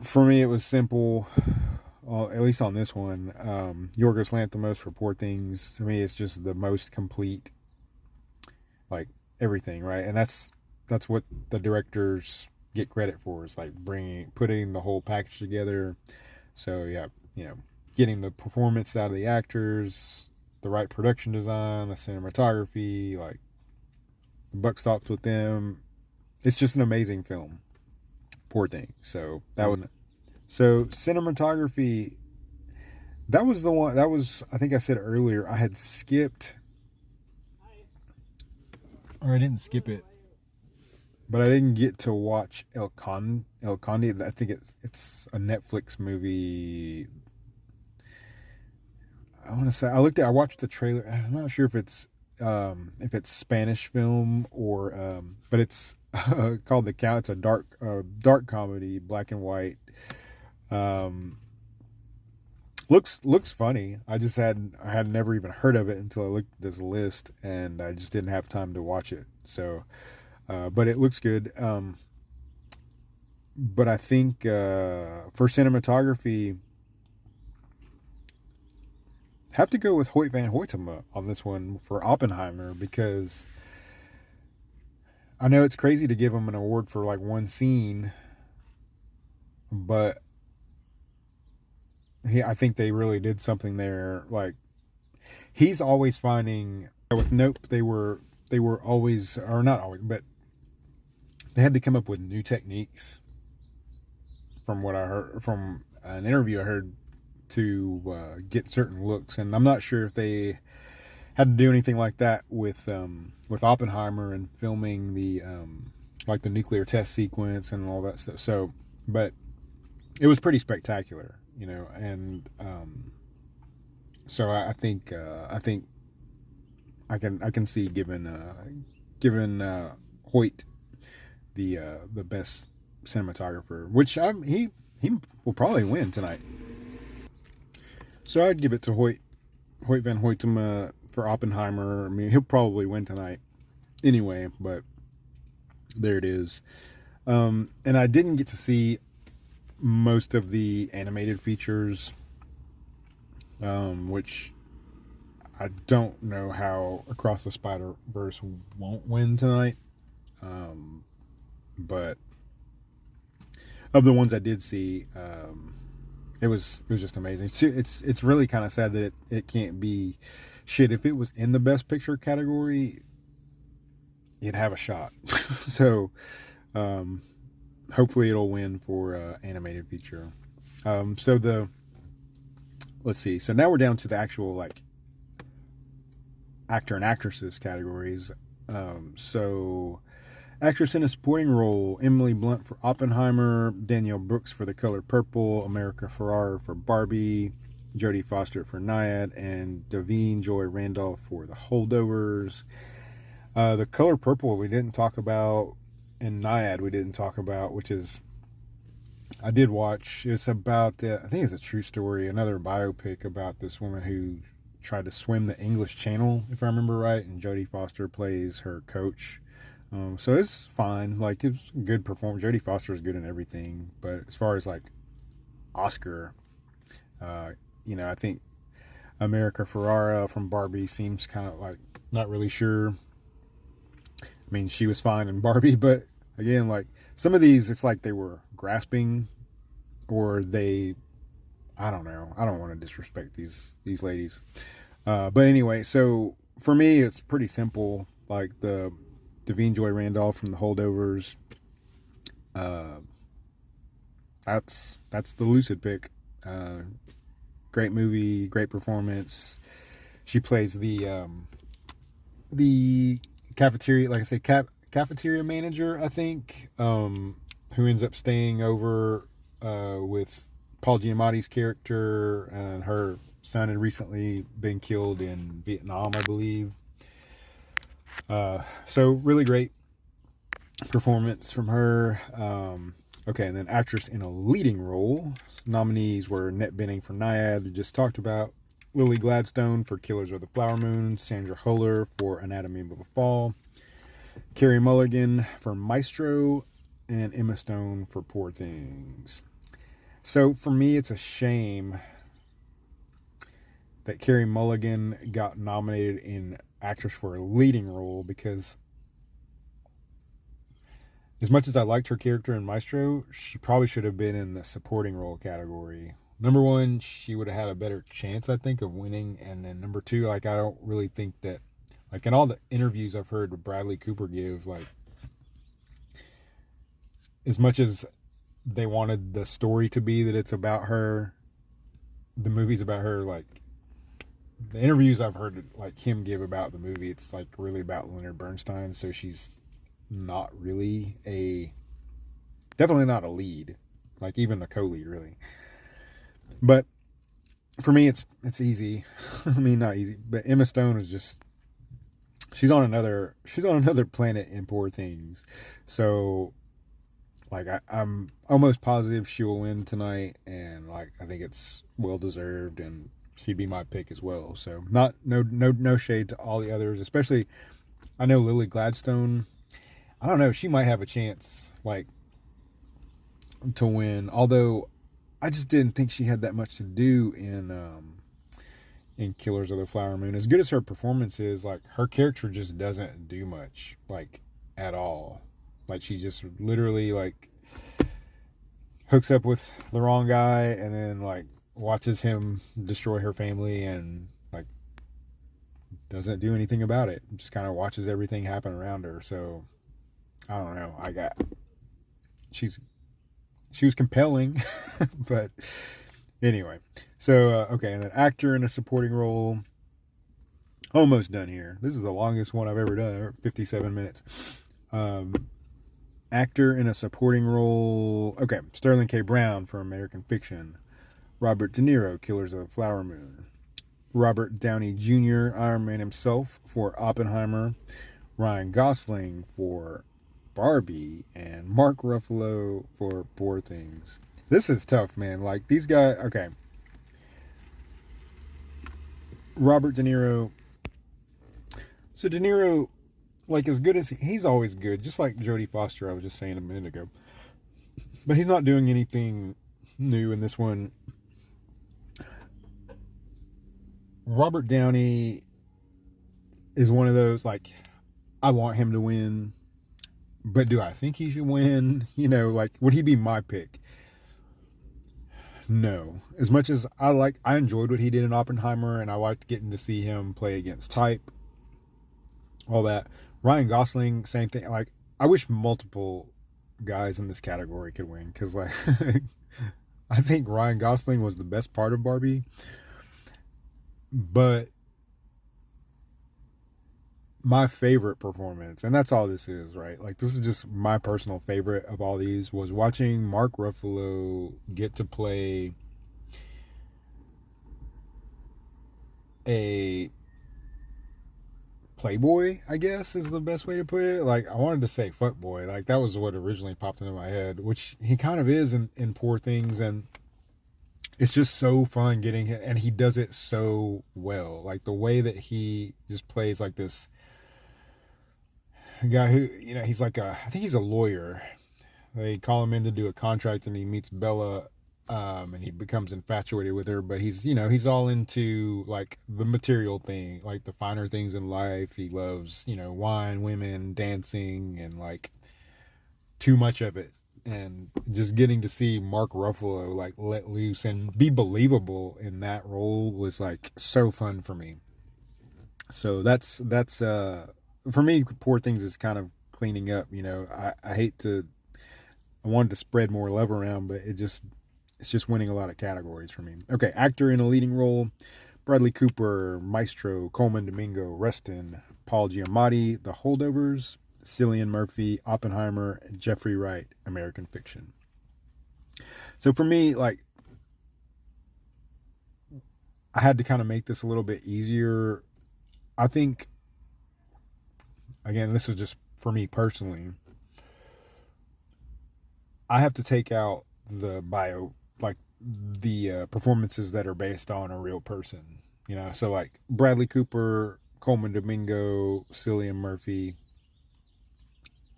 For me, it was simple, at least on this one. Yorgos Lanthimos for Poor Things. To me, it's just the most complete, like, everything, right? And that's what the directors get credit for, is like putting the whole package together. So yeah, getting the performance out of the actors, the right production design, the cinematography, like the buck stops with them. It's just an amazing film. Poor Thing. So that was... So cinematography, that was the one, I think I said earlier, I had skipped, or I didn't skip it, but I didn't get to watch El Conde. I think it's a Netflix movie. I want to say, I watched the trailer. I'm not sure if it's Spanish film or, but it's called The Count. It's a dark comedy, black and white. Looks funny. I had never even heard of it until I looked at this list, and I just didn't have time to watch it. So, but it looks good. But I think for cinematography, have to go with Hoyt van Hoytema on this one for Oppenheimer, because I know it's crazy to give him an award for like one scene, but I think they really did something there. Like, he's always finding, with Nope, they were always, or not always, but they had to come up with new techniques, from what I heard from an interview I heard, to get certain looks. And I'm not sure if they had to do anything like that with Oppenheimer and filming the like the nuclear test sequence and all that stuff. So, but it was pretty spectacular, and so I think I can see giving Hoyt the best cinematographer, which he will probably win tonight. So I'd give it to Hoyt van Hoytema for Oppenheimer. I mean, he'll probably win tonight anyway, but there it is. And I didn't get to see most of the animated features, which I don't know how Across the Spider-Verse won't win tonight. But of the ones I did see, it was just amazing. It's really kind of sad that it can't be shit. If it was in the Best Picture category, it'd have a shot. So hopefully it'll win for animated feature. Let's see. So now we're down to the actual like actor and actresses categories. So actress in a supporting role: Emily Blunt for Oppenheimer, Danielle Brooks for The Color Purple, America Ferrera for Barbie, Jodie Foster for Nyad, and Davine Joy Randolph for The Holdovers. The Color Purple we didn't talk about, and Nyad we didn't talk about, which is, I did watch. It's about, I think it's a true story, another biopic about this woman who tried to swim the English Channel, if I remember right, and Jodie Foster plays her coach. So it's fine. Like, it's a good performance. Jodie Foster is good in everything. But as far as like Oscar, I think America Ferrera from Barbie seems kind of like not really sure. I mean, she was fine in Barbie, but again, like some of these, it's like they were grasping, or I don't know. I don't want to disrespect these ladies. But anyway, so for me, it's pretty simple. Like the Davine Joy Randolph from The Holdovers. Uh, that's the Lucid pick. Uh, Great movie, great performance. She plays the cafeteria, like I say, cafeteria manager, I think, who ends up staying over with Paul Giamatti's character, and her son had recently been killed in Vietnam, I believe. So really great performance from her. Okay, and then actress in a leading role. Nominees were Annette Bening for Naiad, we just talked about, Lily Gladstone for Killers of the Flower Moon, Sandra Huller for Anatomy of a Fall, Carey Mulligan for Maestro, and Emma Stone for Poor Things. So for me, it's a shame that Carey Mulligan got nominated in actress for a leading role, because as much as I liked her character in Maestro, she probably should have been in the supporting role category. Number one, she would have had a better chance, I think, of winning. And then number two, like, I don't really think that, like, in all the interviews I've heard Bradley Cooper give, like, as much as they wanted the story to be that it's about her, the movie's about her, like, the interviews I've heard, like, him give about the movie, it's, like, really about Leonard Bernstein. So she's not really definitely not a lead, like even a co-lead really. But for me, it's easy. I mean, not easy, but Emma Stone is just, she's on another planet in Poor Things. So like I'm almost positive she will win tonight, and like I think it's well deserved, and she'd be my pick as well. So no shade to all the others, especially I know Lily Gladstone, I don't know, she might have a chance, like, to win. Although, I just didn't think she had that much to do in Killers of the Flower Moon. As good as her performance is, like, her character just doesn't do much, like, at all. Like, she just literally, like, hooks up with the wrong guy and then, like, watches him destroy her family and, like, doesn't do anything about it. Just kind of watches everything happen around her. So I don't know. She was compelling, but anyway. So okay, and an actor in a supporting role. Almost done here. This is the longest one I've ever done. 57 minutes. Actor in a supporting role. Okay, Sterling K. Brown for American Fiction. Robert De Niro, Killers of the Flower Moon. Robert Downey Jr., Iron Man himself, for Oppenheimer. Ryan Gosling for Barbie, and Mark Ruffalo for Poor Things. This is tough, man. Like, these guys, okay. Robert De Niro. So De Niro, like, as good as he's always good, just like Jodie Foster, I was just saying a minute ago. But he's not doing anything new in this one. Robert Downey is one of those, like, I want him to win, but do I think he should win? You know, like, would he be my pick? No. As much as I enjoyed what he did in Oppenheimer, and I liked getting to see him play against type, all that. Ryan Gosling, same thing. Like, I wish multiple guys in this category could win, because, like, I think Ryan Gosling was the best part of Barbie, but my favorite performance, and that's all this is, right? Like, this is just my personal favorite of all these, was watching Mark Ruffalo get to play a playboy, I guess is the best way to put it. Like, I wanted to say fuckboy. Like, that was what originally popped into my head, which he kind of is in Poor Things, and it's just so fun getting him, and he does it so well. Like, the way that he just plays like this guy who, you know, he's like I think he's a lawyer. They call him in to do a contract, and he meets Bella, and he becomes infatuated with her, but he's, you know, he's all into, like, the material thing, like the finer things in life. He loves, you know, wine, women, dancing, and, like, too much of it. And just getting to see Mark Ruffalo, like, let loose and be believable in that role was, like, so fun for me. So that's for me, Poor Things is kind of cleaning up. I hate to, I wanted to spread more love around, but it's just winning a lot of categories for me. Okay, actor in a leading role: Bradley Cooper, Maestro, Coleman Domingo, Reston, Paul Giamatti, The Holdovers, Cillian Murphy, Oppenheimer, and Jeffrey Wright, American Fiction. So for me, like, I had to kind of make this a little bit easier. I think, again, this is just for me personally, I have to take out the bio, like the performances that are based on a real person. So like Bradley Cooper, Coleman Domingo, Cillian Murphy,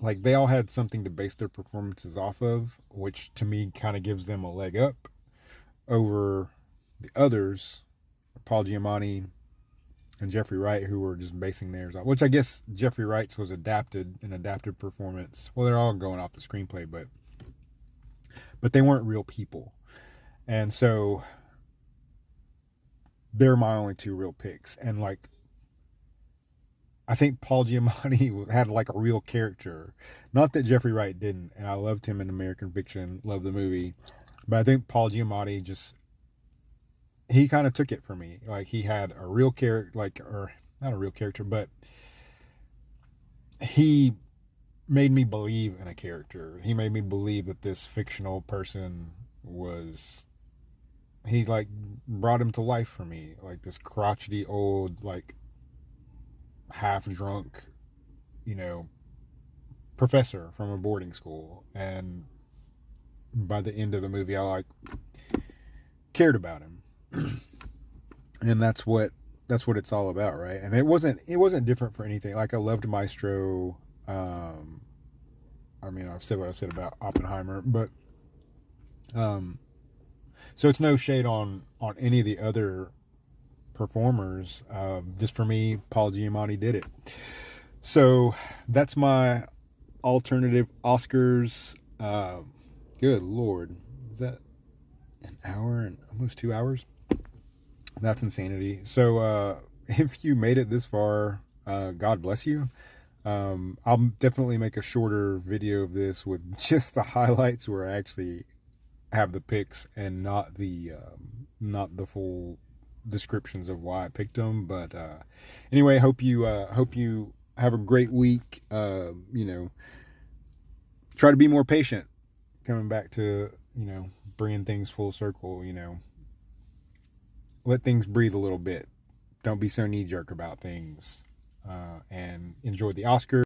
like they all had something to base their performances off of, which to me kind of gives them a leg up over the others, Paul Giamatti and Jeffrey Wright, who were just basing theirs off. Which I guess Jeffrey Wright's was an adapted performance. Well, they're all going off the screenplay, but they weren't real people, and so they're my only two real picks. And like, I think Paul Giamatti had like a real character. Not that Jeffrey Wright didn't, and I loved him in American Fiction, loved the movie. But I think Paul Giamatti he kind of took it for me. Like, he had a real character, like, or not a real character, but he made me believe in a character. He made me believe that this fictional person he like brought him to life for me. Like this crotchety old, like half drunk, you know, professor from a boarding school. And by the end of the movie, I like cared about him. And that's what it's all about, right? And it wasn't different for anything. Like, I loved Maestro. I mean, I've said what I've said about Oppenheimer, but so it's no shade on any of the other performers. Just for me, Paul Giamatti did it. So that's my alternative Oscars. Good Lord, is that an hour and almost 2 hours? That's insanity. So if you made it this far, God bless you. I'll definitely make a shorter video of this with just the highlights where I actually have the picks and not the full descriptions of why I picked them. But anyway, hope you have a great week. Try to be more patient. Coming back to bringing things full circle. Let things breathe a little bit. Don't be so knee jerk about things, and enjoy the Oscars.